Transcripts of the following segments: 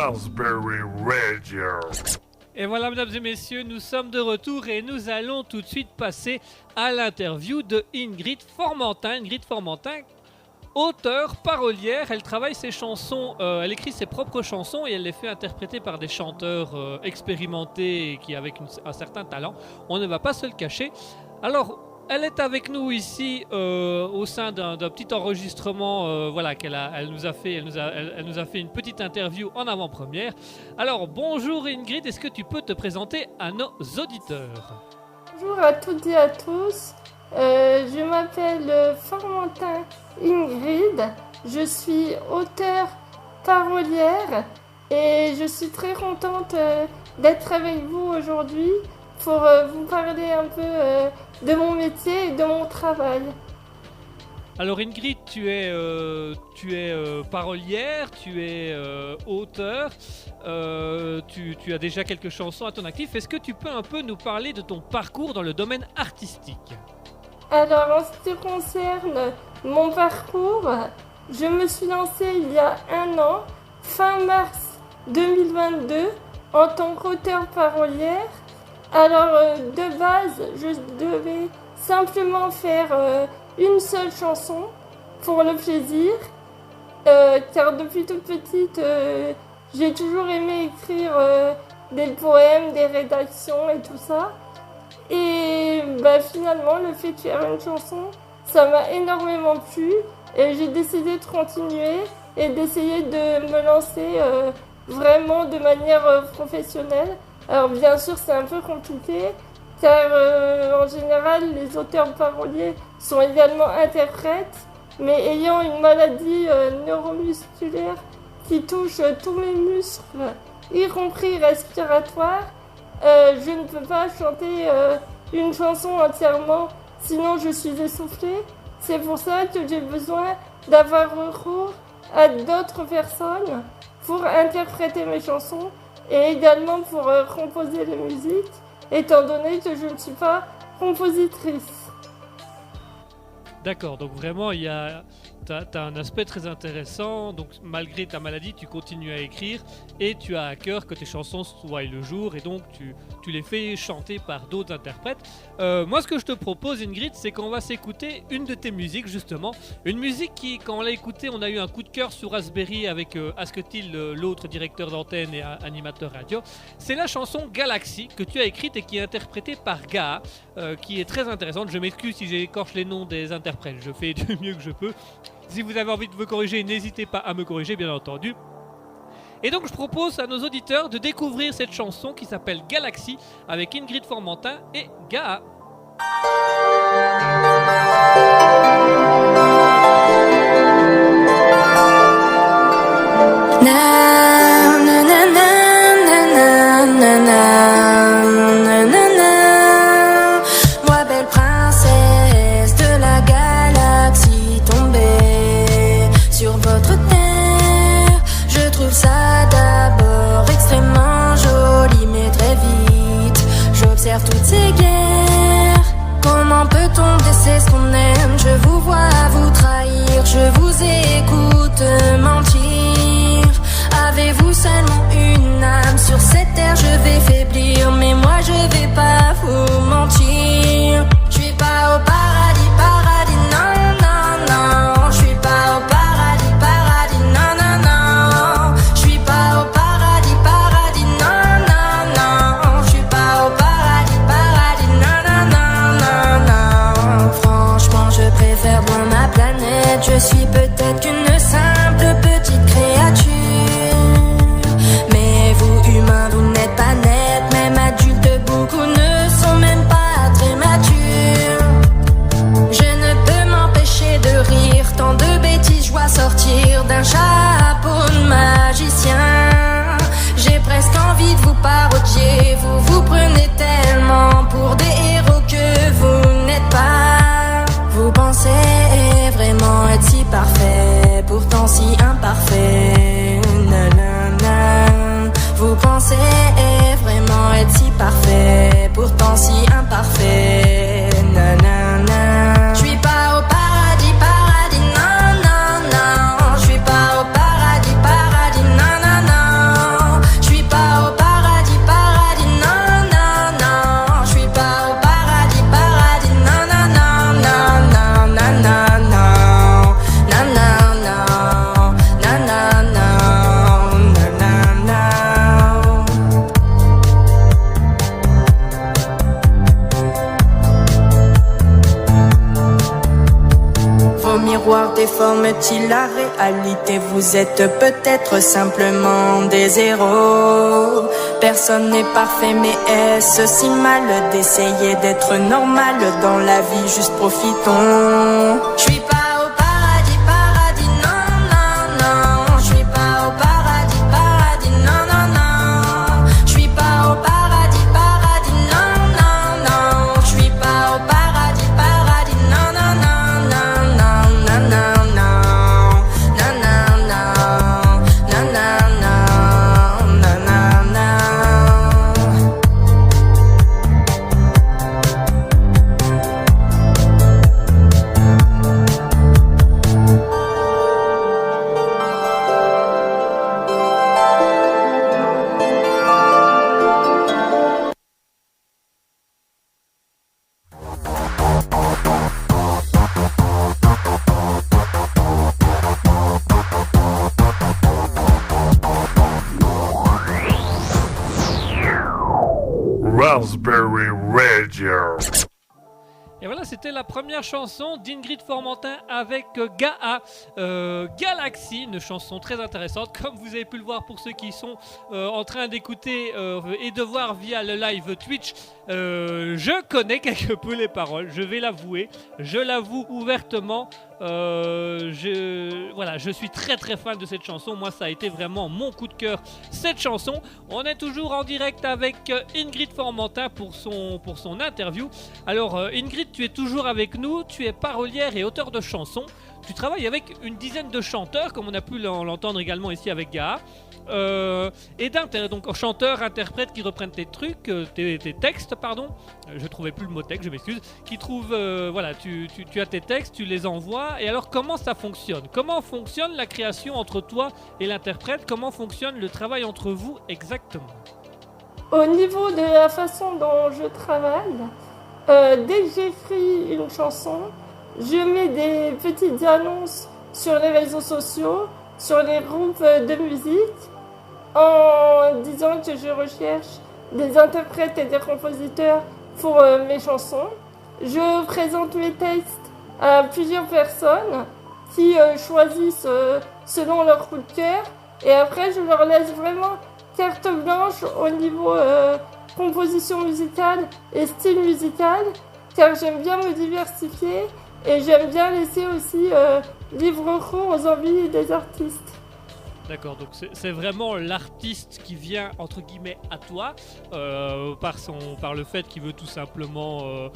Raspberry Radio. Et voilà, mesdames et messieurs, nous sommes de retour et nous allons tout de suite passer à l'interview de Ingrid Formentin. Ingrid Formentin, auteure, parolière, elle travaille ses chansons, elle écrit ses propres chansons et elle les fait interpréter par des chanteurs expérimentés et qui avec un certain talent. On ne va pas se le cacher. Alors, elle est avec nous ici au sein d'un petit enregistrement, voilà, elle nous a fait une petite interview en avant-première. Alors bonjour Ingrid, est-ce que tu peux te présenter à nos auditeurs? Bonjour à toutes et à tous, je m'appelle Formentin Ingrid, je suis auteure parolière et je suis très contente d'être avec vous aujourd'hui pour vous parler un peu de mon métier et de mon travail. Alors Ingrid, tu es parolière, tu es auteur, tu as déjà quelques chansons à ton actif. Est-ce que tu peux un peu nous parler de ton parcours dans le domaine artistique? Alors en ce qui concerne mon parcours, je me suis lancée il y a un an, fin mars 2022, en tant qu'auteure parolière. Alors de base, je devais simplement faire une seule chanson pour le plaisir, car depuis toute petite, j'ai toujours aimé écrire des poèmes, des rédactions et tout ça. Et finalement, le fait de faire une chanson, ça m'a énormément plu et j'ai décidé de continuer et d'essayer de me lancer vraiment de manière professionnelle. Alors bien sûr c'est un peu compliqué car en général les auteurs paroliers sont également interprètes, mais ayant une maladie neuromusculaire qui touche tous mes muscles, y compris respiratoires, je ne peux pas chanter une chanson entièrement, sinon je suis essoufflée. C'est pour ça que j'ai besoin d'avoir recours à d'autres personnes pour interpréter mes chansons et également pour composer les musiques, étant donné que je ne suis pas compositrice. D'accord, donc vraiment t'as un aspect très intéressant, donc malgré ta maladie tu continues à écrire et tu as à cœur que tes chansons voient le jour et donc tu les fais chanter par d'autres interprètes. Moi ce que je te propose Ingrid, c'est qu'on va s'écouter une de tes musiques justement, une musique qui quand on l'a écoutée on a eu un coup de cœur sur Raspberry avec Asketil, l'autre directeur d'antenne et animateur radio. C'est la chanson Galaxy que tu as écrite et qui est interprétée par Gaa, qui est très intéressante. Je m'excuse si j'écorche les noms des interprètes, je fais du mieux que je peux. Si vous avez envie de me corriger, n'hésitez pas à me corriger, bien entendu. Et donc je propose à nos auditeurs de découvrir cette chanson qui s'appelle Galaxy avec Ingrid Formentin et Gaa. Moi belle princesse de la galaxie tombée sur votre terre, je trouve ça d'abord extrêmement joli, mais très vite j'observe toutes ces guerres. Comment peut-on blesser ce qu'on aime? Je vous vois vous trahir, je vous écoute mentir. Avez-vous seulement une âme? Sur cette terre je vais faiblir, mais moi je vais pas vous mentir. Je suis pas au paradis, paradis, non, non, non. Je suis pas au paradis, paradis, non, non, non. Je suis pas au paradis, paradis, non, non, non. Je suis pas au paradis, paradis, non, non, non, non, non. Franchement je préfère loin ma planète. Je suis peut-être qu'une simple petite créature, mais vous humains vous n'êtes pas nets. miroir déforme-t-il la réalité? Vous êtes peut-être simplement des héros. Personne n'est parfait, mais est-ce si mal d'essayer d'être normal dans la vie? Juste profitons. Je suis pas au paradis, paradis, non, non, non. Je suis pas au paradis, paradis, non, non, non. Je suis pas au paradis, paradis, non, non, non. Je suis pas au paradis, paradis, non, non, non, non, non, non, non, non, non, non, non, non, non, non, non. Raspberry Radio. Et voilà, c'était la première chanson d'Ingrid Formentin avec Gaha, Galaxy, une chanson très intéressante. Comme vous avez pu le voir pour ceux qui sont en train d'écouter et de voir via le live Twitch, je connais quelque peu les paroles, je vais l'avouer, je l'avoue ouvertement. Je suis très très fan de cette chanson. Moi, ça a été vraiment mon coup de cœur, cette chanson. On est toujours en direct avec Ingrid Formentin pour son interview. Alors Ingrid, tu es toujours avec nous, tu es parolière et auteur de chansons. Tu travailles avec une dizaine de chanteurs, comme on a pu l'entendre également ici avec Gaha, et donc chanteurs, interprètes qui reprennent tes trucs, tes textes, pardon. Je trouvais plus le mot texte, je m'excuse. Qui trouvent, tu as tes textes, tu les envoies. Et alors, comment ça fonctionne? Comment fonctionne la création entre toi et l'interprète? Comment fonctionne le travail entre vous exactement? Au niveau de la façon dont je travaille, dès que j'écris une chanson, je mets des petites annonces sur les réseaux sociaux, sur les groupes de musique, en disant que je recherche des interprètes et des compositeurs pour mes chansons. Je présente mes textes à plusieurs personnes qui choisissent selon leur coup de cœur. Et après, je leur laisse vraiment carte blanche au niveau composition musicale et style musical, car j'aime bien me diversifier et j'aime bien laisser aussi libre cours aux envies des artistes. D'accord, donc c'est vraiment l'artiste qui vient entre guillemets à toi par le fait qu'il veut tout simplement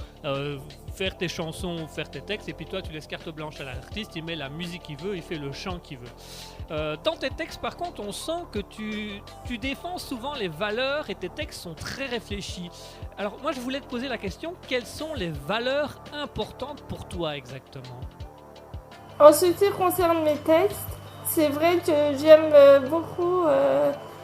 faire tes chansons, faire tes textes, et puis toi tu laisses carte blanche à l'artiste, il met la musique qu'il veut, il fait le chant qu'il veut. Dans tes textes par contre on sent que tu défends souvent les valeurs et tes textes sont très réfléchis. Alors moi je voulais te poser la question, quelles sont les valeurs importantes pour toi exactement? En ce qui concerne mes textes, c'est vrai que j'aime beaucoup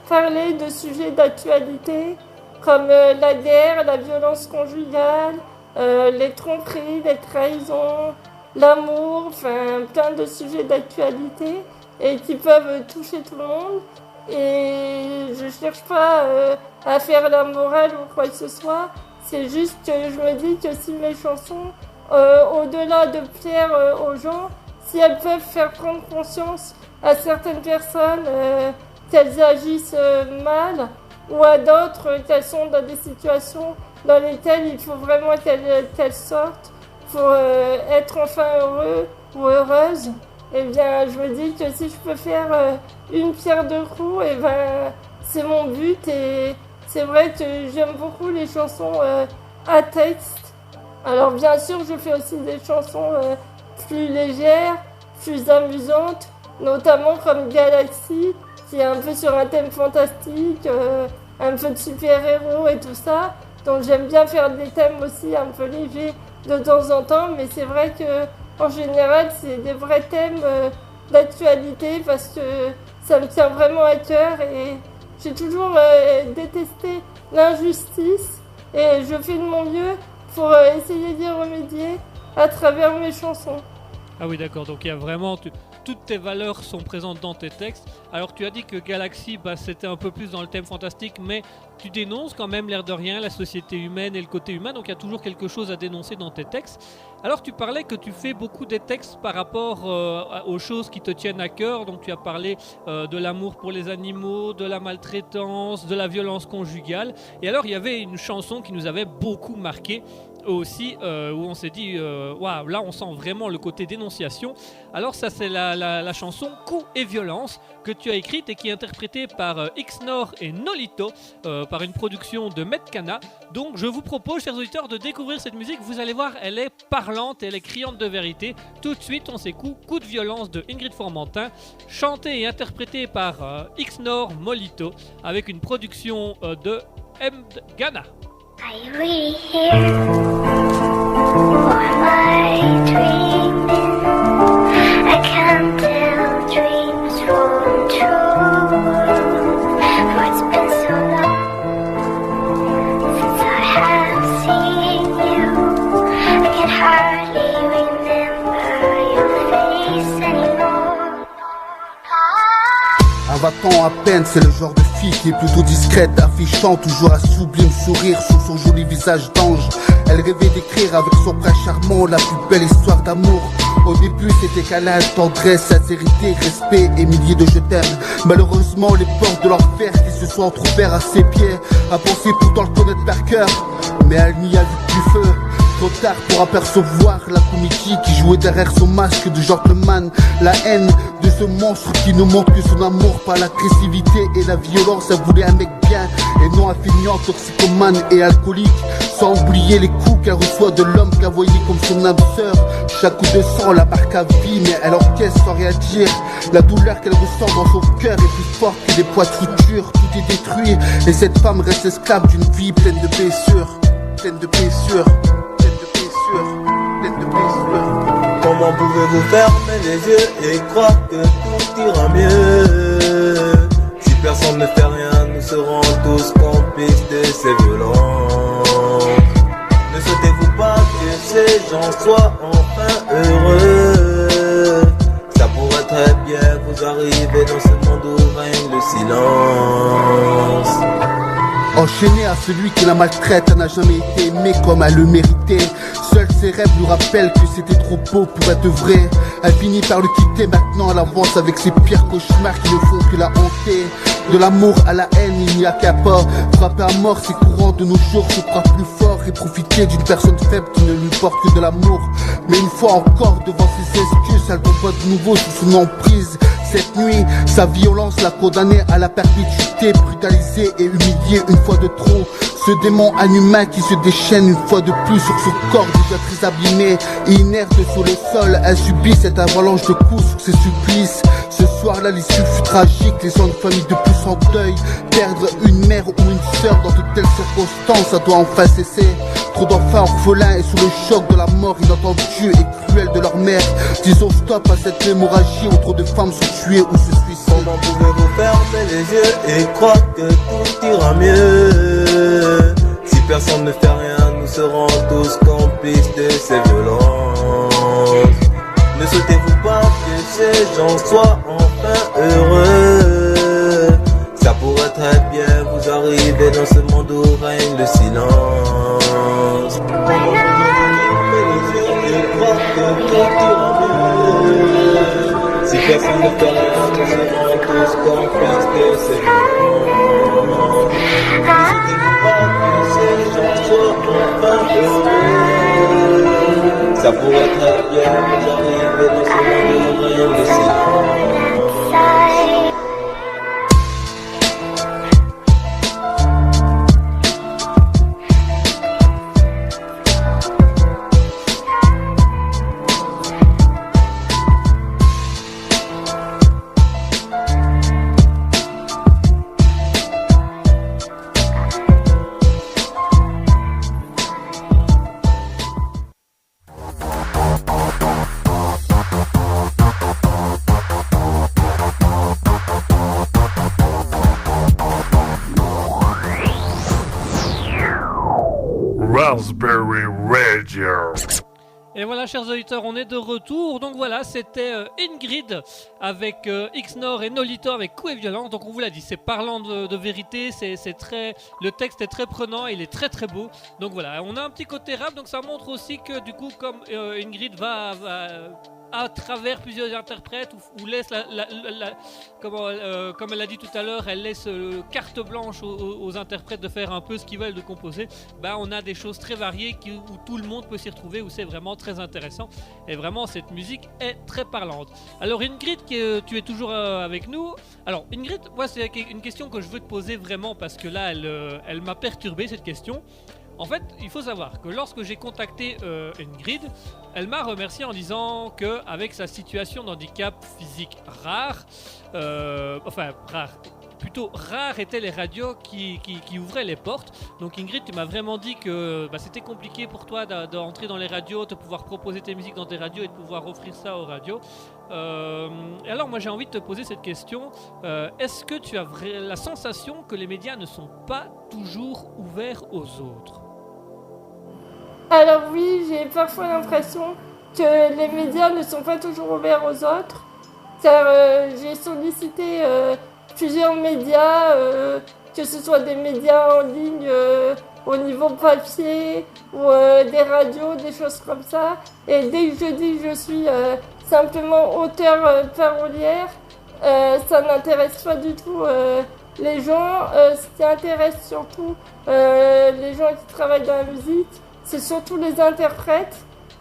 parler de sujets d'actualité comme la guerre, la violence conjugale, les tromperies, les trahisons, l'amour, enfin plein de sujets d'actualité et qui peuvent toucher tout le monde. Et je cherche pas à faire la morale ou quoi que ce soit, c'est juste que je me dis que si mes chansons, au-delà de plaire aux gens, si elles peuvent faire prendre conscience à certaines personnes qu'elles agissent mal ou à d'autres qu'elles sont dans des situations dans lesquelles il faut vraiment qu'elles sortent pour être enfin heureux ou heureuse, et bien je me dis que si je peux faire une pierre deux coups, et ben c'est mon but. Et c'est vrai que j'aime beaucoup les chansons à texte. Alors bien sûr je fais aussi des chansons plus légères, plus amusantes, notamment comme Galaxy, qui est un peu sur un thème fantastique, un peu de super-héros et tout ça. Donc j'aime bien faire des thèmes aussi un peu légers de temps en temps, mais c'est vrai que en général c'est des vrais thèmes d'actualité parce que ça me tient vraiment à cœur et j'ai toujours détesté l'injustice et je fais de mon mieux pour essayer d'y remédier à travers mes chansons. Ah oui, d'accord, donc il y a vraiment... Toutes tes valeurs sont présentes dans tes textes. Alors tu as dit que Galaxy, c'était un peu plus dans le thème fantastique, mais tu dénonces quand même l'air de rien la société humaine et le côté humain, donc il y a toujours quelque chose à dénoncer dans tes textes. Alors tu parlais que tu fais beaucoup des textes par rapport aux choses qui te tiennent à cœur. Donc tu as parlé de l'amour pour les animaux, de la maltraitance, de la violence conjugale. Et alors il y avait une chanson qui nous avait beaucoup marqué aussi, où on s'est dit waouh, là on sent vraiment le côté dénonciation. Alors ça c'est la chanson Coups et violence que tu as écrite et qui est interprétée par Xnor et Nolito par une production de Metcana. Donc je vous propose, chers auditeurs, de découvrir cette musique. Vous allez voir, elle est parlante, elle est criante de vérité. Tout de suite on s'écoute Coup de violence de Ingrid Formentin, chanté et interprété par Xnor Molito avec une production de Metcana. Are you really here? Or am I dreaming? I can't tell dreams from true. For it's been so long since I have seen you. I can hardly remember your face anymore. Un va-t'en à peine, c'est le genre de fille qui est plutôt discrète, affichant toujours un sublime sourire sur son joli visage d'ange. Elle rêvait d'écrire avec son bras charmant la plus belle histoire d'amour. Au début c'était câlage, tendresse, sincérité, respect et milliers de je t'aime. Malheureusement les portes de l'enfer qui se sont entrouvertes à ses pieds, a pensé pourtant le connaître par cœur, mais elle n'y a vu du feu. Trop tard pour apercevoir la comédie qui jouait derrière son masque de gentleman. La haine de ce monstre qui ne montre que son amour par l'agressivité et la violence. Elle voulait un mec bien et non un feignant toxicomane et alcoolique. Sans oublier les coups qu'elle reçoit de l'homme qu'elle voyait comme son âme sœur. Chaque coup de sang la marque à vie, mais elle encaisse sans rien dire. La douleur qu'elle ressent dans son cœur est plus forte que des poids de suture. Tout est détruit et cette femme reste esclave d'une vie pleine de blessures. Pleine de blessures. Comment pouvez-vous fermer les yeux et croire que tout ira mieux? Si personne ne fait rien, nous serons tous complices de ces violences. Ne souhaitez-vous pas que ces gens soient enfin heureux? Ça pourrait très bien vous arriver dans ce monde où règne le silence. Enchaîné à celui qui la maltraite, elle n'a jamais été aimée comme elle le méritait. Seuls ses rêves nous rappellent que c'était trop beau pour être vrai. Elle finit par le quitter, maintenant elle avance avec ses pires cauchemars qui ne font que la hanter. De l'amour à la haine, il n'y a qu'un pas. Frapper à mort, c'est courant de nos jours, se croire plus fort et profiter d'une personne faible qui ne lui porte que de l'amour. Mais une fois encore, devant ses excuses, elle tombe de nouveau sous son emprise. Cette nuit, sa violence l'a condamnée à la perpétuité, brutalisée et humiliée une fois de trop. Ce démon inhumain qui se déchaîne une fois de plus sur son corps déjà très abîmé et inerte sur le sol, elle subit cette avalanche de coups sur ses supplices. Ce soir-là, l'issue fut tragique, laissant une famille de plus en deuil. Perdre une mère ou une sœur dans de telles circonstances, ça doit enfin cesser. Trop d'enfants orphelins et sous le choc de la mort inattendue et cruelle de leur mère. Disons stop à cette hémorragie où trop de femmes sont tuées ou se suicident. Comment pouvez-vous fermer les yeux et croire que tout ira mieux? Si personne ne fait rien, nous serons tous complices de ces violences. Ne souhaitez-vous pas que ces gens soient enfin heureux? Ça pourrait très bien vous arriver dans ce monde où règne le silence. Comment pouvez-vous fermer les yeux et croire que tout ira mieux? Si personne ne fait rien, nous serons tous complices de ces violences. Ne souhaitez-vous pas que ces gens soient enfin heureux? Ça pourrait très bien nous arriver dans ce monde où règne le silence. Raspberry Radio. Et voilà, chers auditeurs, on est de retour. Donc voilà, c'était Ingrid avec Xnor et Nolito avec Coup et Violence. Donc on vous l'a dit, c'est parlant de vérité, c'est très, le texte est très prenant, il est très très beau. Donc voilà, on a un petit côté rap, donc ça montre aussi que du coup, comme Ingrid va à travers plusieurs interprètes ou laisse comme elle l'a dit tout à l'heure, elle laisse carte blanche aux interprètes de faire un peu ce qu'ils veulent, de composer. On a des choses très variées où tout le monde peut s'y retrouver, où c'est vraiment très intéressant et vraiment cette musique est très parlante. Alors Ingrid, tu es toujours avec nous. Alors Ingrid, moi c'est une question que je veux te poser vraiment parce que là elle m'a perturbé cette question. En fait, il faut savoir que lorsque j'ai contacté Ingrid, elle m'a remercié en disant qu'avec sa situation d'handicap physique rare, plutôt rares étaient les radios qui ouvraient les portes. Donc Ingrid, tu m'as vraiment dit que c'était compliqué pour toi d'entrer dans les radios, de pouvoir proposer tes musiques dans tes radios et de pouvoir offrir ça aux radios. Et alors moi j'ai envie de te poser cette question. Est-ce que tu as la sensation que les médias ne sont pas toujours ouverts aux autres ? Alors oui, j'ai parfois l'impression que les médias ne sont pas toujours ouverts aux autres, car j'ai sollicité plusieurs médias, que ce soit des médias en ligne au niveau papier ou des radios, des choses comme ça. Et dès que je dis que je suis simplement auteure parolière, ça n'intéresse pas du tout les gens. Ce qui intéresse surtout les gens qui travaillent dans la musique, c'est surtout les interprètes,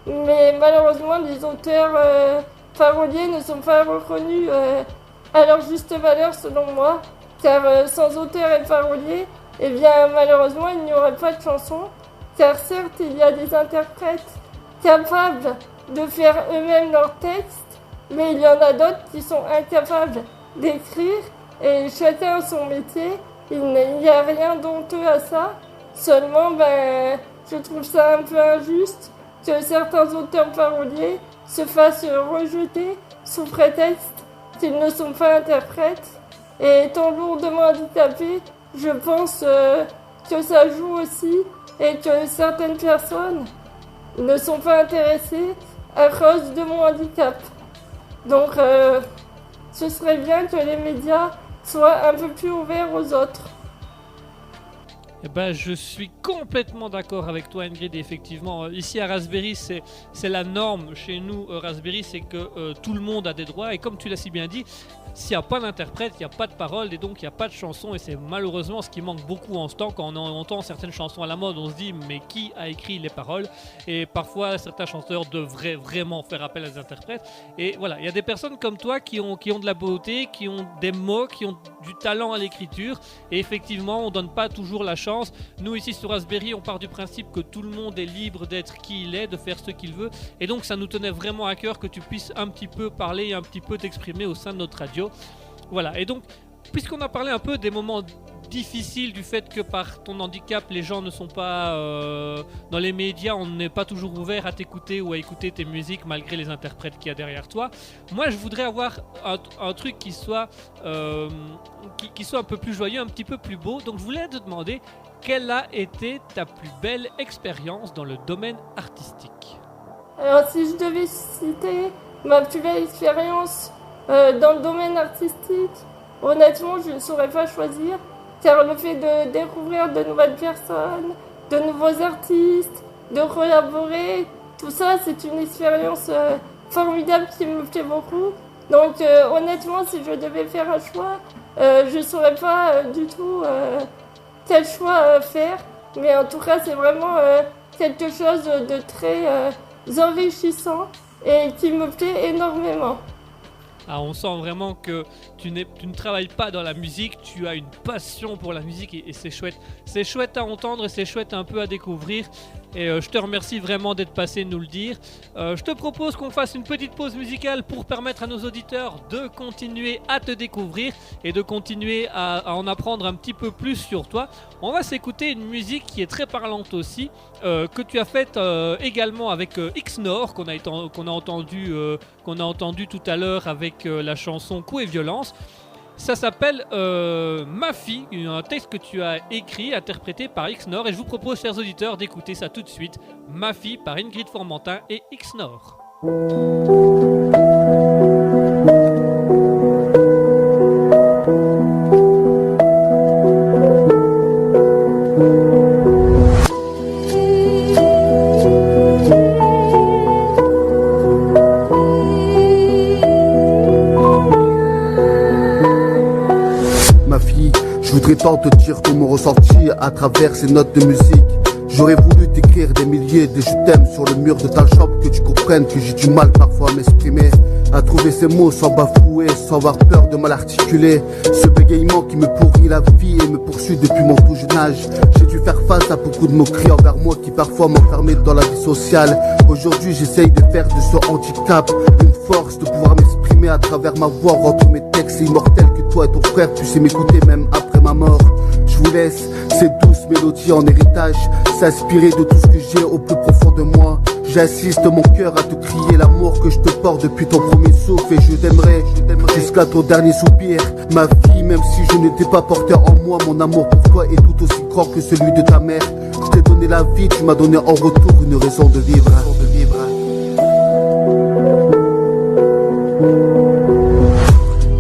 mais malheureusement les auteurs paroliers ne sont pas reconnus à leur juste valeur selon moi, car sans auteurs et paroliers, eh bien malheureusement il n'y aurait pas de chansons, car certes il y a des interprètes capables de faire eux-mêmes leurs textes, mais il y en a d'autres qui sont incapables d'écrire, et chacun a son métier, il n'y a rien d'honteux à ça, seulement je trouve ça un peu injuste que certains auteurs paroliers se fassent rejeter sous prétexte qu'ils ne sont pas interprètes. Et étant lourdement handicapés, je pense que ça joue aussi et que certaines personnes ne sont pas intéressées à cause de mon handicap. Donc ce serait bien que les médias soient un peu plus ouverts aux autres. Je suis complètement d'accord avec toi Ingrid, et effectivement ici à Raspberry c'est la norme chez nous. Raspberry, c'est que tout le monde a des droits, et comme tu l'as si bien dit, s'il n'y a pas d'interprète, il n'y a pas de parole, et donc il n'y a pas de chanson, et c'est malheureusement ce qui manque beaucoup en ce temps. Quand on entend certaines chansons à la mode, on se dit mais qui a écrit les paroles, et parfois certains chanteurs devraient vraiment faire appel à des interprètes. Et voilà, il y a des personnes comme toi qui ont de la beauté, qui ont des mots, qui ont du talent à l'écriture, et effectivement on donne pas toujours la chance. Nous ici sur Raspberry, on part du principe que tout le monde est libre d'être qui il est, de faire ce qu'il veut, et donc ça nous tenait vraiment à cœur que tu puisses un petit peu parler et un petit peu t'exprimer au sein de notre radio. Voilà, et donc puisqu'on a parlé un peu des moments difficile du fait que par ton handicap les gens ne sont pas dans les médias, on n'est pas toujours ouvert à t'écouter ou à écouter tes musiques malgré les interprètes qu'il y a derrière toi. Moi je voudrais avoir un truc qui soit un peu plus joyeux, un petit peu plus beau. Donc je voulais te demander quelle a été ta plus belle expérience dans le domaine artistique. Alors si je devais citer ma plus belle expérience dans le domaine artistique, honnêtement je ne saurais pas choisir, car le fait de découvrir de nouvelles personnes, de nouveaux artistes, de collaborer, tout ça c'est une expérience formidable qui me plaît beaucoup. Donc honnêtement si je devais faire un choix, je ne saurais pas du tout quel choix faire, mais en tout cas c'est vraiment quelque chose de très enrichissant et qui me plaît énormément. Ah, on sent vraiment que tu ne travailles pas dans la musique, tu as une passion pour la musique et c'est chouette. C'est chouette à entendre et c'est chouette un peu à découvrir. Et je te remercie vraiment d'être passé nous le dire. Je te propose qu'on fasse une petite pause musicale pour permettre à nos auditeurs de continuer à te découvrir et de continuer à en apprendre un petit peu plus sur toi. On va s'écouter une musique qui est très parlante aussi, que tu as faite également avec Xnor, qu'on a entendu tout à l'heure avec la chanson Coup et Violence. Ça s'appelle Ma fille, un texte que tu as écrit, interprété par Xnor. Et je vous propose, chers auditeurs, d'écouter ça tout de suite. Ma fille par Ingrid Formentin et Xnor. Je voudrais pas te dire tout mon ressenti à travers ces notes de musique. J'aurais voulu t'écrire des milliers de je t'aime sur le mur de ta chambre, que tu comprennes que j'ai du mal parfois à m'exprimer, à trouver ces mots sans bafouer, sans avoir peur de mal articuler. Ce bégaiement qui me pourrit la vie et me poursuit depuis mon tout jeune âge. J'ai dû faire face à beaucoup de moqueries envers moi qui parfois m'enfermaient dans la vie sociale. Aujourd'hui j'essaye de faire de ce handicap une force, de pouvoir m'exprimer à travers ma voix, rendre mes textes immortels, que toi et ton frère puissiez m'écouter même après ma mort. Je vous laisse ces douces mélodies en héritage, s'inspirer de tout ce que j'ai au plus profond de moi. J'insiste mon cœur à te crier l'amour que je te porte depuis ton premier souffle, et je t'aimerai jusqu'à ton dernier soupir. Ma fille, même si je n'étais pas porteur en moi, mon amour pour toi est tout aussi grand que celui de ta mère. Je t'ai donné la vie, tu m'as donné en retour une raison de vivre.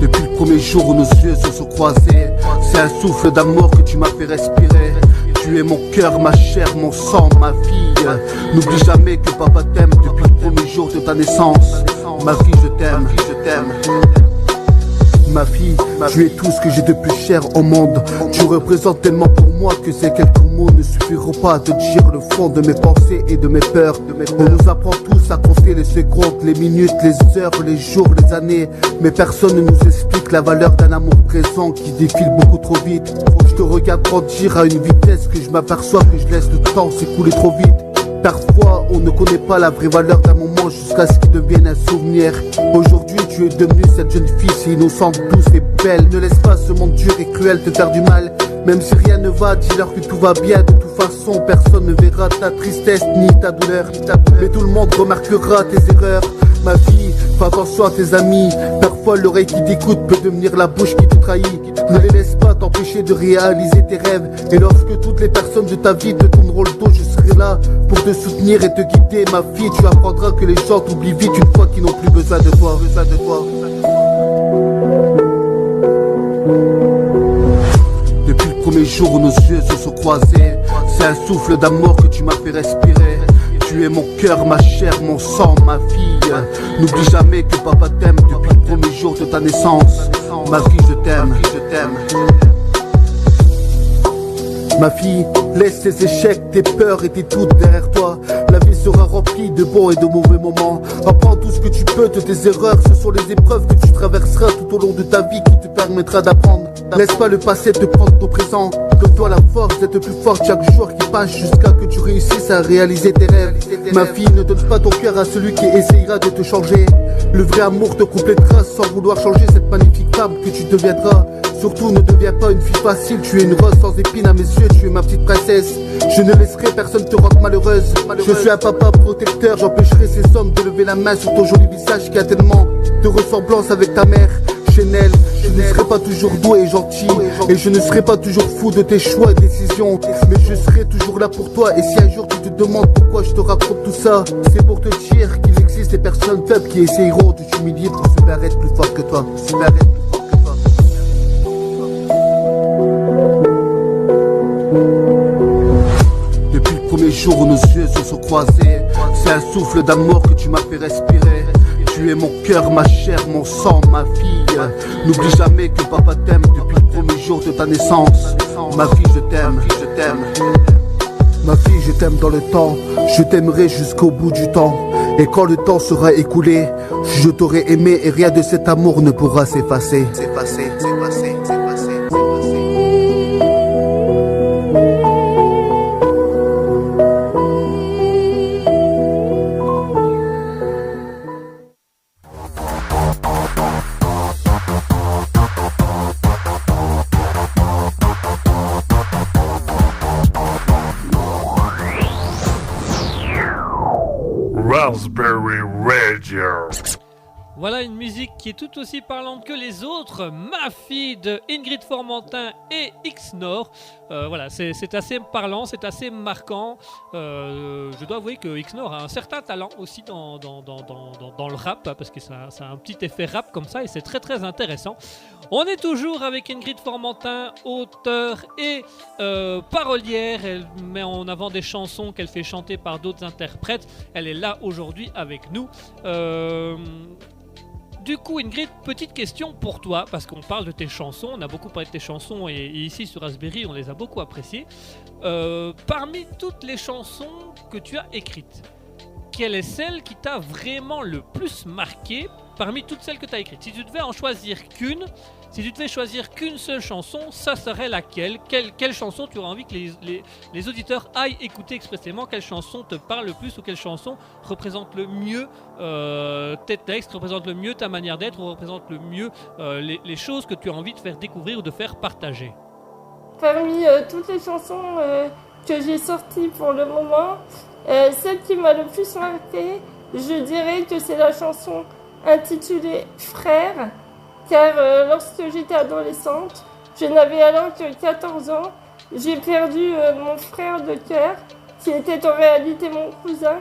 Depuis le premier jour où nos yeux se sont croisés, c'est un souffle d'amour que tu m'as fait respirer. Tu es mon cœur, ma chair, mon sang, ma fille. N'oublie jamais que papa t'aime depuis le premier jour de ta naissance. Ma fille, je t'aime, ma fille, tu es tout ce que j'ai de plus cher au monde. Tu représentes tellement pour moi que ces quelques mots ne suffiront pas à te dire le fond de mes pensées et de mes peurs. On nous apprend tous à compter les secondes, les minutes, les heures, les jours, les années, mais personne ne nous explique la valeur d'un amour présent qui défile beaucoup trop vite. Je te regarde grandir à une vitesse que je m'aperçois que je laisse le temps s'écouler trop vite. Parfois on ne connaît pas la vraie valeur d'un moment jusqu'à ce qu'il devienne un souvenir. Aujourd'hui tu es devenue cette jeune fille si innocente, douce et belle. Ne laisse pas ce monde dur et cruel te faire du mal. Même si rien ne va, dis-leur que tout va bien. De toute façon personne ne verra ta tristesse ni ta douleur, mais tout le monde remarquera tes erreurs. Ma fille, fais attention à tes amis. Parfois l'oreille qui t'écoute peut devenir la bouche qui te trahit. Ne les laisse pas t'empêcher de réaliser tes rêves. Et lorsque toutes les personnes de ta vie te tourneront le dos, je serai là pour te soutenir et te guider. Ma fille, tu apprendras que les gens t'oublient vite une fois qu'ils n'ont plus besoin de toi. Depuis le premier jour où nos yeux se sont croisés, c'est un souffle d'amour que tu m'as fait respirer. Tu es mon cœur, ma chair, mon sang, ma fille. N'oublie jamais que papa t'aime depuis le premier jour de ta naissance. Ma fille, je t'aime. Ma fille, laisse tes échecs, tes peurs et tes doutes derrière toi. La vie sera remplie de bons et de mauvais moments. Apprends tout ce que tu peux de tes erreurs. Ce sont les épreuves que tu traverseras tout au long de ta vie qui te permettra d'apprendre. Laisse pas le passé te prendre ton présent. Donne-toi la force d'être plus forte chaque jour qui passe jusqu'à que tu réussisses à réaliser tes rêves. Ma fille, ne donne pas ton cœur à celui qui essayera de te changer. Le vrai amour te complétera sans vouloir changer cette magnifique femme que tu deviendras. Surtout ne deviens pas une fille facile, tu es une rose sans épines à mes yeux, tu es ma petite princesse. Je ne laisserai personne te rendre malheureuse. Je suis un papa protecteur, j'empêcherai ces hommes de lever la main sur ton joli visage qui a tellement de ressemblance avec ta mère. Chanel, je ne serai pas toujours doux et gentil, et je ne serai pas toujours fou de tes choix et décisions, mais je serai toujours là pour toi. Et si un jour tu te demandes pourquoi je te raconte tout ça, c'est pour te dire qu'il existe des personnes faibles qui essayeront de t'humilier pour se faire être plus fort que toi. Depuis le premier jour où nos yeux se sont croisés, c'est un souffle d'amour que tu m'as fait respirer. Tu es mon cœur, ma chair, mon sang, ma fille. N'oublie jamais que papa t'aime depuis le premier jour de ta naissance. Ma fille, je t'aime. Ma fille, je t'aime dans le temps. Je t'aimerai jusqu'au bout du temps. Et quand le temps sera écoulé, je t'aurai aimé et rien de cet amour ne pourra s'effacer. Raspberry Radio. Voilà une musique qui est tout aussi parlante que les autres. Ma fille de Ingrid Formentin et X-Nor. Voilà, c'est assez parlant, c'est assez marquant. Je dois avouer que X-Nor a un certain talent aussi dans le rap, parce que ça a un petit effet rap comme ça et c'est très très intéressant. On est toujours avec Ingrid Formentin, auteure et parolière. Elle met en avant des chansons qu'elle fait chanter par d'autres interprètes. Elle est là aujourd'hui avec nous. Du coup, Ingrid, petite question pour toi, parce qu'on parle de tes chansons, on a beaucoup parlé de tes chansons et ici sur Raspberry, on les a beaucoup appréciées. Parmi toutes les chansons que tu as écrites, quelle est celle qui t'a vraiment le plus marqué parmi toutes celles que tu as écrites? Si tu devais en choisir qu'une, si tu devais choisir qu'une seule chanson, ça serait laquelle? Quelle chanson tu aurais envie que les auditeurs aillent écouter expressément? Quelle chanson te parle le plus ou quelle chanson représente le mieux tes textes, représente le mieux ta manière d'être ou représente le mieux les choses que tu as envie de faire découvrir ou de faire partager? Parmi toutes les chansons que j'ai sorties pour le moment, celle qui m'a le plus marqué, je dirais que c'est la chanson intitulée Frère, car lorsque j'étais adolescente, je n'avais alors que 14 ans, j'ai perdu mon frère de cœur, qui était en réalité mon cousin,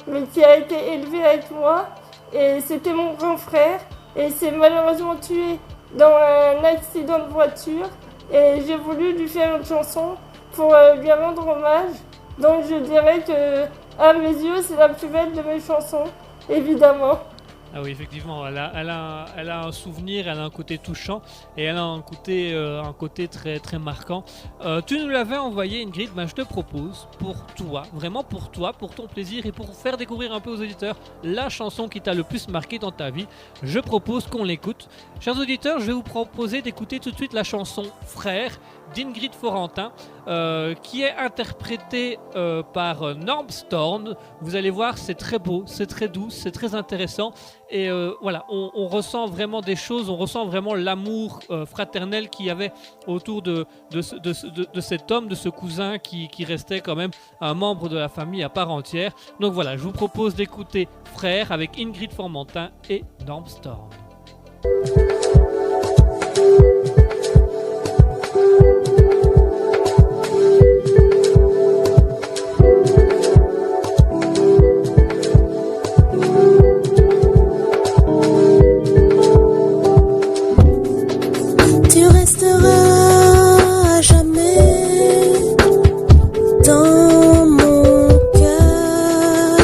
mais qui a été élevé avec moi, et c'était mon grand frère, et il s'est malheureusement tué dans un accident de voiture, et j'ai voulu lui faire une chanson pour lui rendre hommage. Donc je dirais que, à mes yeux, c'est la plus belle de mes chansons, évidemment. Ah oui, effectivement, elle a un souvenir, elle a un côté touchant et elle a un côté très, très marquant. Tu nous l'avais envoyé, Ingrid, je te propose, pour toi, vraiment pour toi, pour ton plaisir et pour faire découvrir un peu aux auditeurs la chanson qui t'a le plus marqué dans ta vie, je propose qu'on l'écoute. Chers auditeurs, je vais vous proposer d'écouter tout de suite la chanson Frère d'Ingrid Formentin, qui est interprétée par Normstorm. Vous allez voir, c'est très beau, c'est très doux, c'est très intéressant. Et voilà, on ressent vraiment des choses, on ressent vraiment l'amour fraternel qu'il y avait autour de cet homme, de ce cousin qui restait quand même un membre de la famille à part entière. Donc voilà, je vous propose d'écouter Frère avec Ingrid Formentin et Normstorm. Tu resteras à jamais dans mon cœur.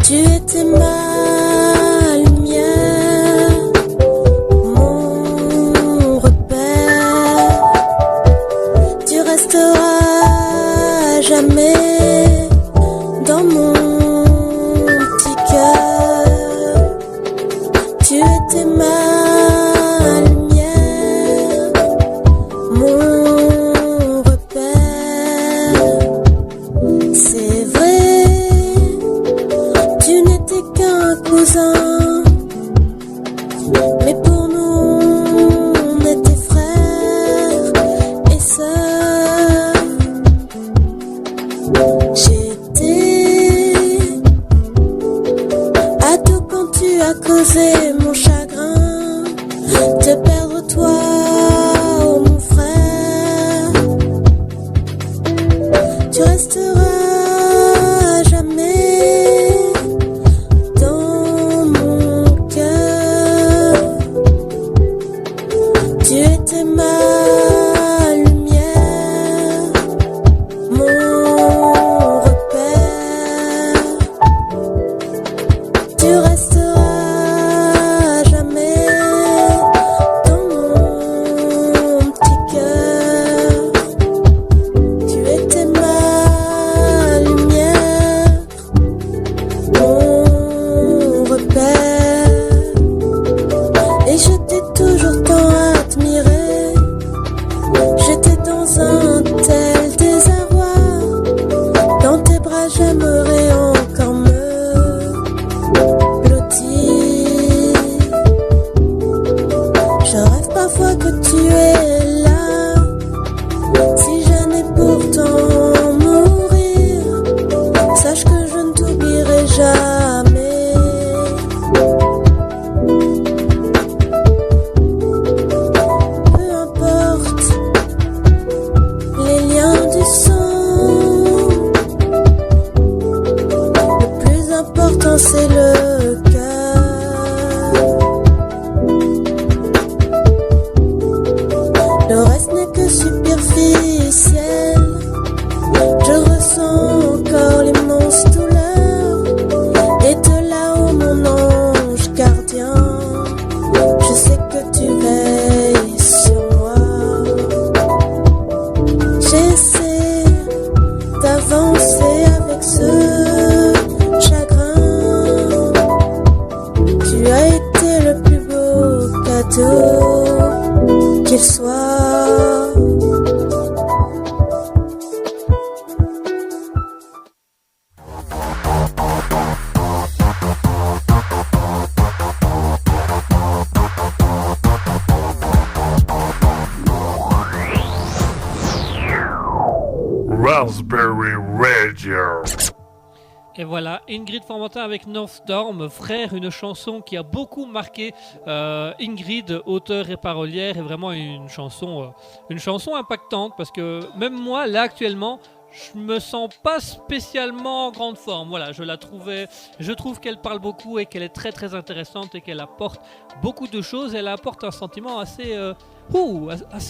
Tu étais ma lumière, mon repère. Tu resteras à jamais dans mon petit cœur. Tu étais ma mais pour nous, on était frères et sœurs. J'étais ado quand tu as causé mon chagrin de perdre toi, oh mon frère. Tu resteras à jamais dans mon cœur. Tu étais ma lumière, mon repère. Tu resteras à jamais dans mon petit cœur. Tu étais ma Raspberry Radio. Et voilà, Ingrid Formentin avec Northstorm, Frère, une chanson qui a beaucoup marqué Ingrid, auteure et parolière, et vraiment une chanson impactante, parce que même moi, là actuellement, je me sens pas spécialement en grande forme. Voilà, je trouve qu'elle parle beaucoup et qu'elle est très très intéressante et qu'elle apporte beaucoup de choses. Elle apporte un sentiment assez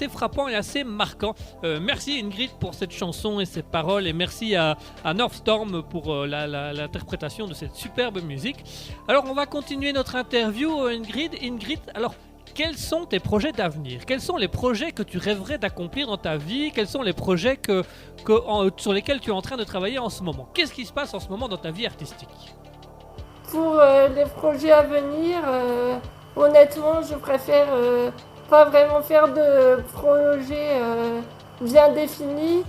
frappant et assez marquant. Merci Ingrid pour cette chanson et ses paroles, et merci à Northstorm pour l'interprétation de cette superbe musique. Alors on va continuer notre interview, Ingrid. Ingrid, alors quels sont tes projets d'avenir? Quels sont les projets que tu rêverais d'accomplir dans ta vie? Quels sont les projets sur lesquels tu es en train de travailler en ce moment? Qu'est-ce qui se passe en ce moment dans ta vie artistique? Pour les projets à venir, honnêtement, je préfère pas vraiment faire de projets bien définis,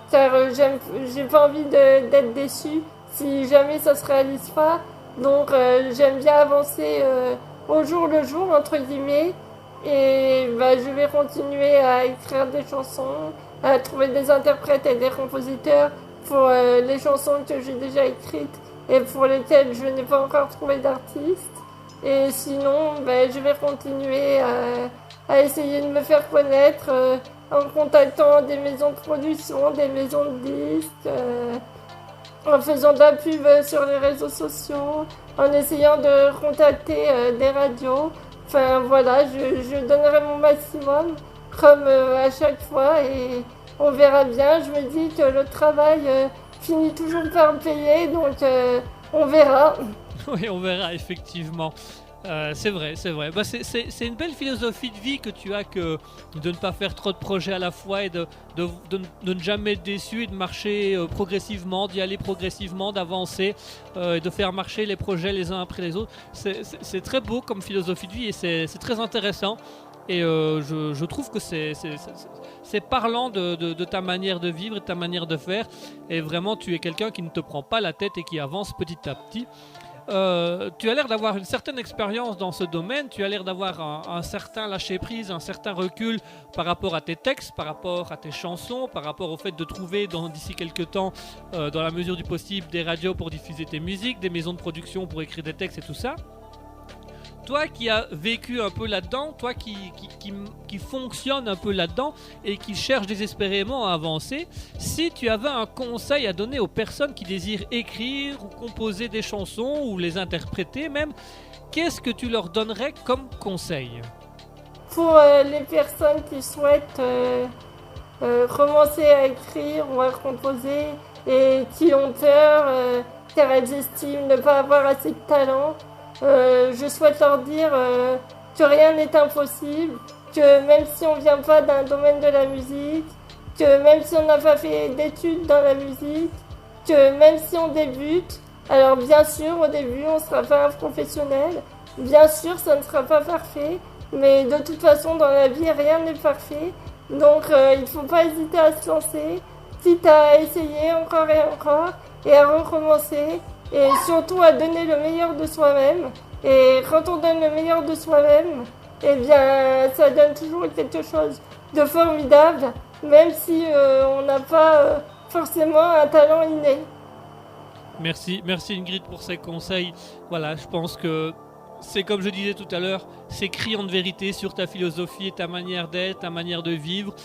car j'ai pas envie d'être déçu si jamais ça se réalise pas. Donc j'aime bien avancer au jour le jour, entre guillemets, et je vais continuer à écrire des chansons, à trouver des interprètes et des compositeurs pour les chansons que j'ai déjà écrites et pour lesquelles je n'ai pas encore trouvé d'artiste. Et sinon, je vais continuer à essayer de me faire connaître en contactant des maisons de production, des maisons de disques, en faisant de la pub sur les réseaux sociaux, en essayant de contacter des radios. Enfin voilà, je donnerai mon maximum comme à chaque fois, et on verra bien. Je me dis que le travail finit toujours par me payer, donc on verra. Oui, on verra effectivement. C'est vrai. C'est une belle philosophie de vie que tu as, que de ne pas faire trop de projets à la fois et de ne jamais être déçu et de marcher progressivement, d'y aller progressivement, d'avancer et de faire marcher les projets les uns après les autres. C'est très beau comme philosophie de vie et c'est très intéressant. Et je trouve que c'est parlant de ta manière de vivre et de ta manière de faire. Et vraiment, tu es quelqu'un qui ne te prend pas la tête et qui avance petit à petit. Tu as l'air d'avoir une certaine expérience dans ce domaine, tu as l'air d'avoir un certain lâcher-prise, un certain recul par rapport à tes textes, par rapport à tes chansons, par rapport au fait de trouver d'ici quelques temps, dans la mesure du possible, des radios pour diffuser tes musiques, des maisons de production pour écrire des textes et tout ça. Toi qui as vécu un peu là-dedans, toi qui fonctionne un peu là-dedans et qui cherche désespérément à avancer, si tu avais un conseil à donner aux personnes qui désirent écrire ou composer des chansons ou les interpréter même, qu'est-ce que tu leur donnerais comme conseil? Pour les personnes qui souhaitent commencer à écrire ou à composer et qui ont peur car elles estiment ne pas avoir assez de talent, je souhaite leur dire que rien n'est impossible, que même si on vient pas d'un domaine de la musique, que même si on n'a pas fait d'études dans la musique, que même si on débute, alors bien sûr au début on sera pas un professionnel, bien sûr ça ne sera pas parfait, mais de toute façon dans la vie rien n'est parfait, donc il faut pas hésiter à se lancer, quitte à essayer encore et à recommencer. Et surtout à donner le meilleur de soi-même. Et quand on donne le meilleur de soi-même, eh bien, ça donne toujours quelque chose de formidable, même si on n'a pas forcément un talent inné. Merci Ingrid pour ces conseils. Voilà, je pense que c'est comme je disais tout à l'heure, c'est criant de vérité sur ta philosophie et ta manière d'être, ta manière de vivre.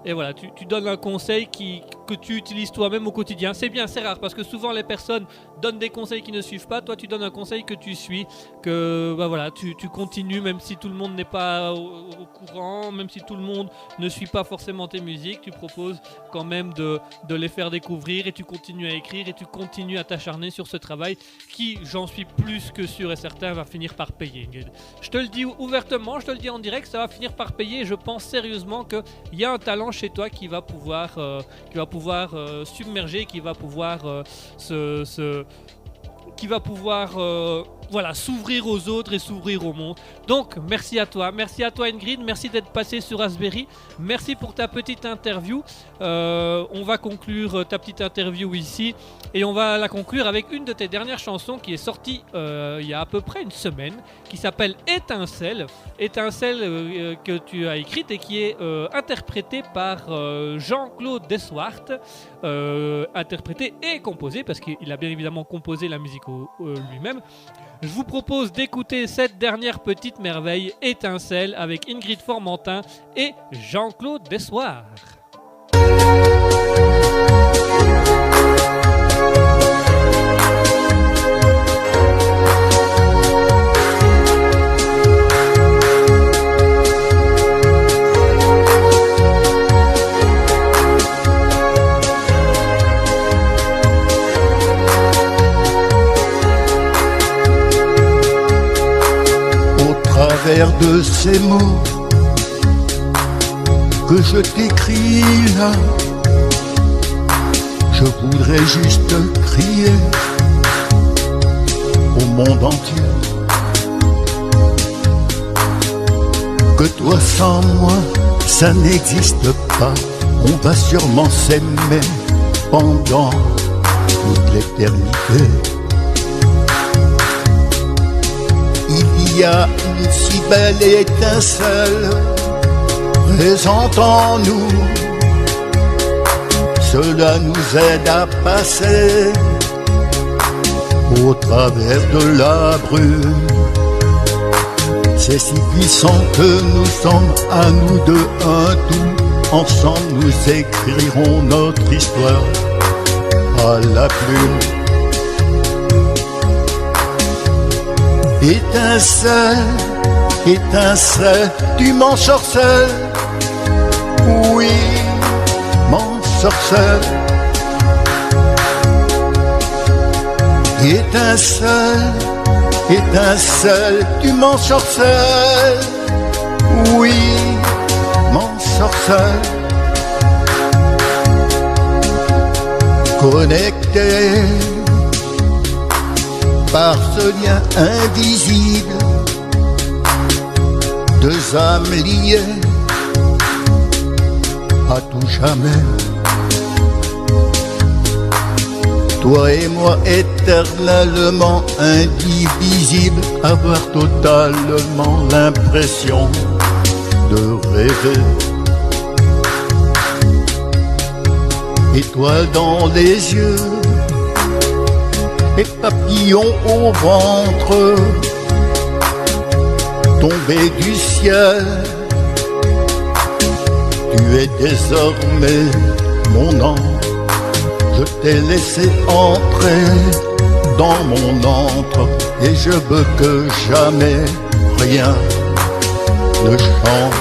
Et voilà, tu donnes un conseil que tu utilises toi-même au quotidien. C'est bien, c'est rare, parce que souvent les personnes donnent des conseils qui ne suivent pas. Toi, tu donnes un conseil que tu suis, que voilà, tu continues, même si tout le monde n'est pas au courant, même si tout le monde ne suit pas forcément tes musiques. Tu proposes quand même de les faire découvrir, et tu continues à écrire, et tu continues à t'acharner sur ce travail qui, j'en suis plus que sûr et certain, va finir par payer. Je te le dis ouvertement, je te le dis en direct, ça va finir par payer. Je pense sérieusement qu'il y a un talent chez toi qui va pouvoir submerger, qui va pouvoir qui va pouvoir s'ouvrir aux autres et s'ouvrir au monde. Donc merci à toi Ingrid, merci d'être passé sur Raspberry, merci pour ta petite interview. On va conclure ta petite interview ici et on va la conclure avec une de tes dernières chansons qui est sortie il y a à peu près une semaine, qui s'appelle Étincelle que tu as écrite et qui est interprétée par Jean-Claude Deswart, interprétée et composée parce qu'il a bien évidemment composé la musique lui-même. Je vous propose d'écouter cette dernière petite merveille, Étincelle, avec Ingrid Formentin et Jean-Claude Deswart. Au travers de ces mots que je t'écris là, je voudrais juste crier au monde entier que toi sans moi ça n'existe pas. On va sûrement s'aimer pendant toute l'éternité. Il y a une si belle étincelle présente en nous. Cela nous aide à passer au travers de la brume. C'est si puissant que nous sommes à nous deux un tout. Ensemble nous écrirons notre histoire à la plume. Étincelle, étincelle, tu m'ensorcelles. Oui, m'ensorcelle. Étincelle, étincelle, tu m'ensorcelles. Oui, m'ensorcelle. Connecté par ce lien invisible, deux âmes liées à tout jamais. Toi et moi éternellement indivisibles, avoir totalement l'impression de rêver. Étoiles dans les yeux et papillons au ventre, tombés du ciel. Tu es désormais mon ange, je t'ai laissé entrer dans mon antre et je veux que jamais rien ne change.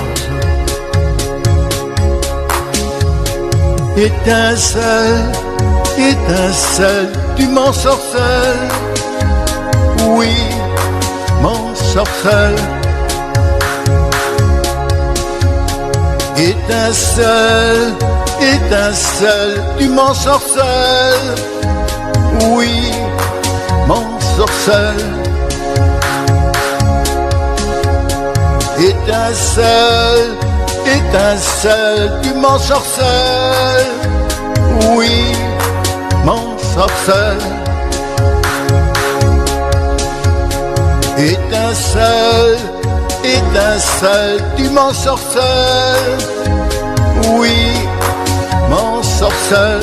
Étincelle, étincelle, tu m'ensorcelles. Oui, m'ensorcelle. Étincelle, étincelle, tu m'ensorcelles. Oui, m'ensorcelle. Étincelle, étincelle, tu m'ensorcelles. Oui, m'ensorcelle. Étincelle, étincelle, tu m'ensorcelles. Oui, m'ensorcelle.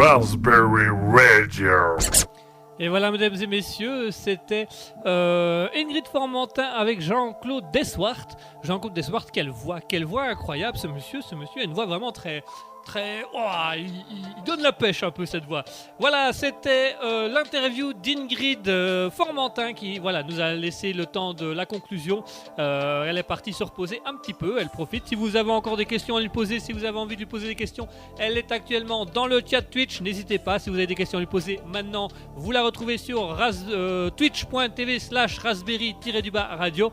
Raspberry Radio. Et voilà, mesdames et messieurs, c'était Ingrid Formentin avec Jean-Claude Deswart. Jean-Claude Deswart, quelle voix incroyable, ce monsieur a une voix vraiment très, très... il donne la pêche un peu cette voix. Voilà, c'était l'interview d'Ingrid Formentin qui nous a laissé le temps de la conclusion. Elle est partie se reposer un petit peu, elle profite. Si vous avez encore des questions à lui poser, si vous avez envie de lui poser des questions, elle est actuellement dans le chat Twitch. N'hésitez pas, si vous avez des questions à lui poser maintenant, vous la retrouvez sur twitch.tv/raspberry-radio.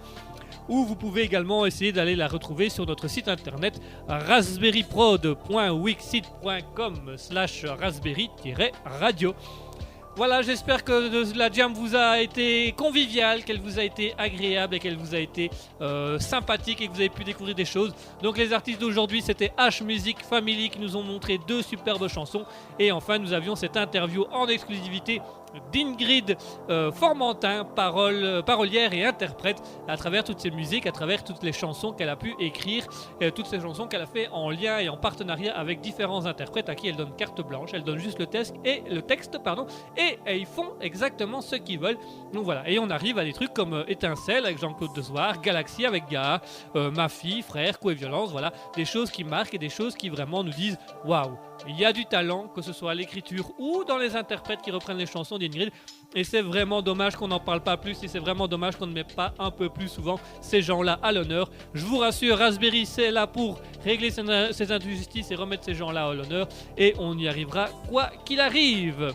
Ou vous pouvez également essayer d'aller la retrouver sur notre site internet raspberryprod.wixsite.com/raspberry-radio. Voilà, j'espère que la jam vous a été conviviale, qu'elle vous a été agréable et qu'elle vous a été sympathique et que vous avez pu découvrir des choses. Donc les artistes d'aujourd'hui, c'était H Music Family qui nous ont montré 2 superbes chansons. Et enfin, nous avions cette interview en exclusivité d'Ingrid Formentin, parolière et interprète, à travers toutes ses musiques, à travers toutes les chansons qu'elle a pu écrire, toutes ces chansons qu'elle a fait en lien et en partenariat avec différents interprètes à qui elle donne carte blanche. Elle donne juste le texte et ils font exactement ce qu'ils veulent. Donc voilà, et on arrive à des trucs comme Étincelle avec Jean-Claude Dezoir, Galaxy avec Gaha, Ma Fille, Frère, Coup et Violence, voilà, des choses qui marquent et des choses qui vraiment nous disent waouh, il y a du talent, que ce soit à l'écriture ou dans les interprètes qui reprennent les chansons d'Ingrid. Et c'est vraiment dommage qu'on n'en parle pas plus, et c'est vraiment dommage qu'on ne met pas un peu plus souvent ces gens-là à l'honneur. Je vous rassure, Raspberry c'est là pour régler ces injustices et remettre ces gens-là à l'honneur, et on y arrivera quoi qu'il arrive.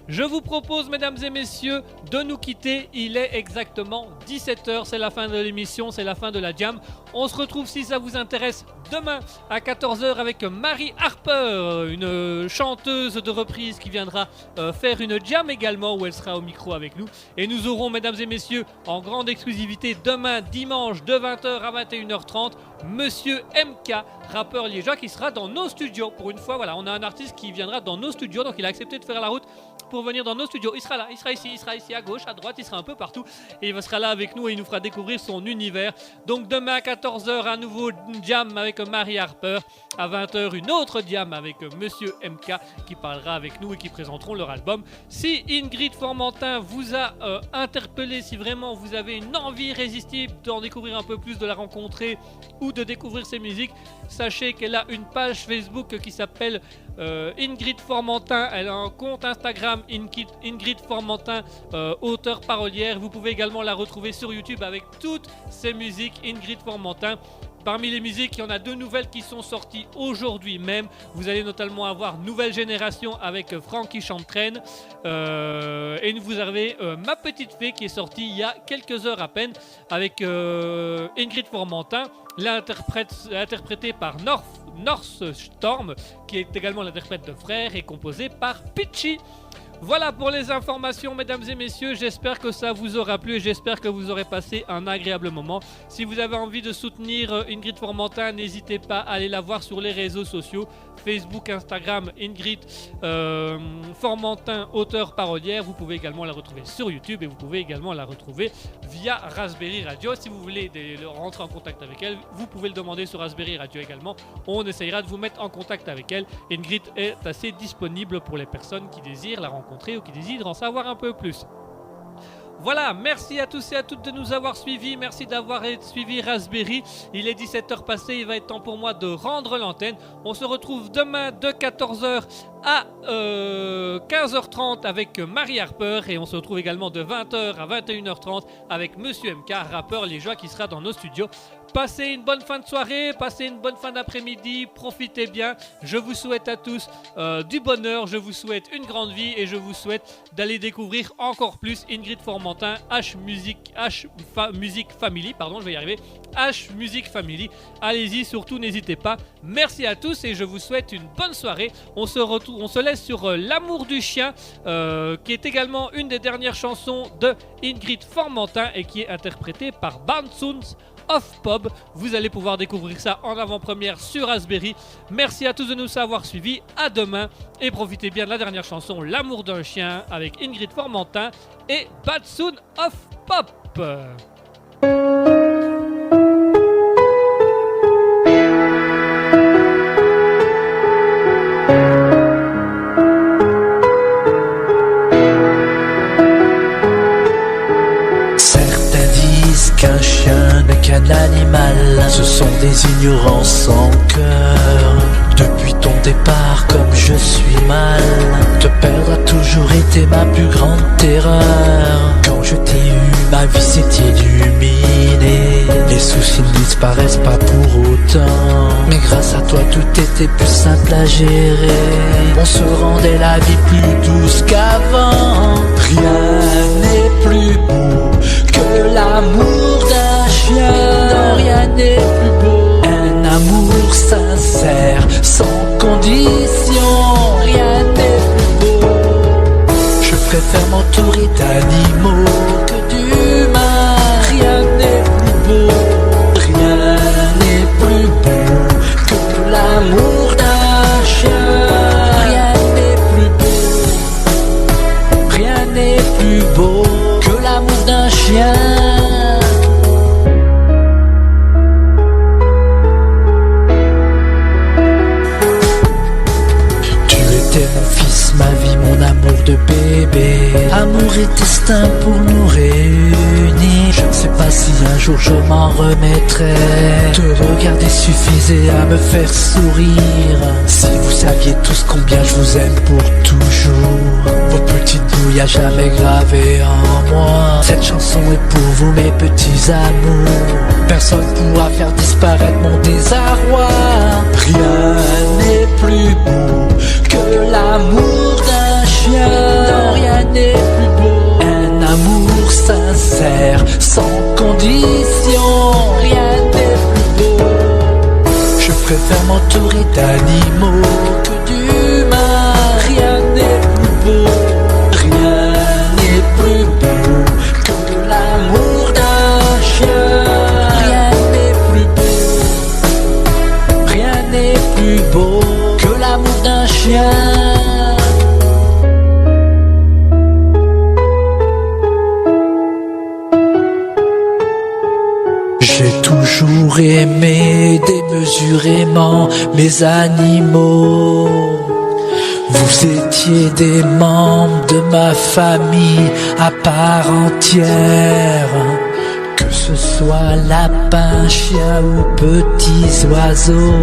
Je vous propose, mesdames et messieurs, de nous quitter. Il est exactement 17h, c'est la fin de l'émission, c'est la fin de la jam. On se retrouve, si ça vous intéresse, demain à 14h avec Marie Harper, une chanteuse de reprise qui viendra faire une jam également, où elle sera au micro avec nous. Et nous aurons, mesdames et messieurs, en grande exclusivité, demain dimanche de 20h à 21h30, Monsieur MK, rappeur liégeois, qui sera dans nos studios. Pour une fois, voilà, on a un artiste qui viendra dans nos studios, donc il a accepté de faire la route pour venir dans nos studios. Il sera là, il sera ici, à gauche, à droite, il sera un peu partout. Et il sera là avec nous et il nous fera découvrir son univers. Donc demain à 14h, un nouveau jam avec Marie Harper. À 20h, une autre jam avec Monsieur MK qui parlera avec nous et qui présenteront leur album. Si Ingrid Formentin vous a interpellé, si vraiment vous avez une envie irrésistible d'en découvrir un peu plus, de la rencontrer ou de découvrir ses musiques, sachez qu'elle a une page Facebook qui s'appelle Ingrid Formentin. Elle a un compte Instagram Ingrid Formentin, auteure parolière. Vous pouvez également la retrouver sur YouTube avec toutes ses musiques, Ingrid Formentin. Parmi les musiques, il y en a 2 nouvelles qui sont sorties aujourd'hui même. Vous allez notamment avoir Nouvelle Génération avec Francky Chantraine. Et vous avez Ma Petite Fée qui est sortie il y a quelques heures à peine avec Ingrid Formentin, interprétée par North Storm, qui est également l'interprète de Frère et composée par Pitchy. Voilà pour les informations, mesdames et messieurs. J'espère que ça vous aura plu et j'espère que vous aurez passé un agréable moment. Si vous avez envie de soutenir Ingrid Formentin, n'hésitez pas à aller la voir sur les réseaux sociaux. Facebook, Instagram, Ingrid Formentin, auteure parolière. Vous pouvez également la retrouver sur YouTube et vous pouvez également la retrouver via Raspberry Radio. Si vous voulez rentrer en contact avec elle, vous pouvez le demander sur Raspberry Radio également. On essayera de vous mettre en contact avec elle. Ingrid est assez disponible pour les personnes qui désirent la rencontrer ou qui désirent en savoir un peu plus. Voilà, merci à tous et à toutes de nous avoir suivis, merci d'avoir suivi Raspberry. Il est 17h passé, il va être temps pour moi de rendre l'antenne. On se retrouve demain de 14h à 15h30 avec Marie Harper et on se retrouve également de 20h à 21h30 avec Monsieur MK, rappeur liégeois qui sera dans nos studios. Passez une bonne fin de soirée, passez une bonne fin d'après-midi, profitez bien. Je vous souhaite à tous du bonheur, je vous souhaite une grande vie et je vous souhaite d'aller découvrir encore plus Ingrid Formentin, H Music Family, je vais y arriver, H Music Family. Allez-y, surtout n'hésitez pas. Merci à tous et je vous souhaite une bonne soirée. On se laisse sur L'amour du chien, qui est également une des dernières chansons de Ingrid Formentin et qui est interprétée par Bounce of Pop. Vous allez pouvoir découvrir ça en avant-première sur Raspberry. Merci à tous de nous avoir suivis. À demain et profitez bien de la dernière chanson, L'amour d'un chien avec Ingrid Formentin et Bounce of Pop. Qu'un chien n'est qu'un animal, ce sont des ignorants sans cœur. Depuis départ comme je suis mal. Te perdre a toujours été ma plus grande terreur. Quand je t'ai eu, ma vie s'est illuminée. Les soucis ne disparaissent pas pour autant, mais grâce à toi tout était plus simple à gérer. On se rendait la vie plus douce qu'avant. Rien n'est plus beau que l'amour d'un chien. Non, rien n'est plus beau. Un amour sincère, sans condition. Rien n'est plus beau. Je préfère m'entourer d'animaux que d'humains. Rien n'est plus beau. Rien n'est plus beau que l'amour d'un chien. Rien n'est plus beau. Rien n'est plus beau que l'amour d'un chien. Ma vie, mon amour de bébé. Amour et destin pour nous réunir. Je ne sais pas si un jour je m'en remettrai. Te regarder suffisait à me faire sourire. Si vous saviez tous combien je vous aime pour toujours. Vos petites bouilles à jamais gravées en moi. Cette chanson est pour vous mes petits amours. Personne pourra faire disparaître mon désarroi. Rien n'est plus beau que l'amour d'un chien. Non, rien n'est plus beau. Un amour sincère, sans condition. Rien n'est plus beau. Je préfère m'entourer d'animaux que d'humains. Rien n'est plus beau. Rien n'est plus beau que l'amour d'un chien. Rien n'est plus beau. Rien n'est plus beau que l'amour d'un chien. J'ai toujours aimé démesurément mes animaux. Vous étiez des membres de ma famille à part entière. Que ce soit lapin, chien ou petits oiseaux.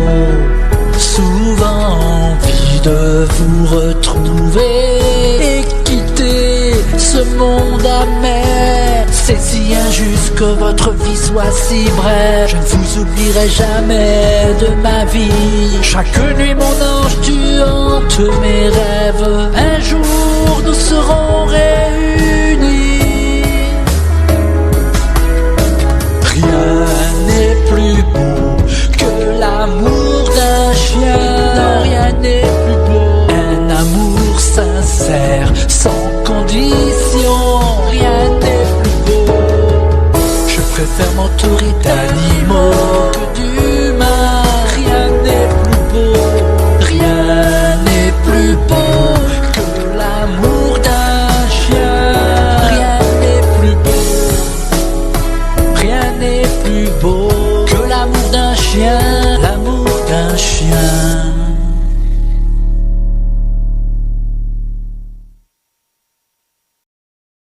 Souvent envie de vous retrouver et quitter ce monde amer. C'est si injuste que votre vie soit si brève. Je ne vous oublierai jamais de ma vie. Chaque nuit mon ange tu hantes mes rêves. Un jour nous serons réunis. Rien n'est plus beau que l'amour d'un chien. Non, rien n'est plus beau. Un amour sincère, sans condition. Rien n'est plus beau. Je préfère m'entourer d'animaux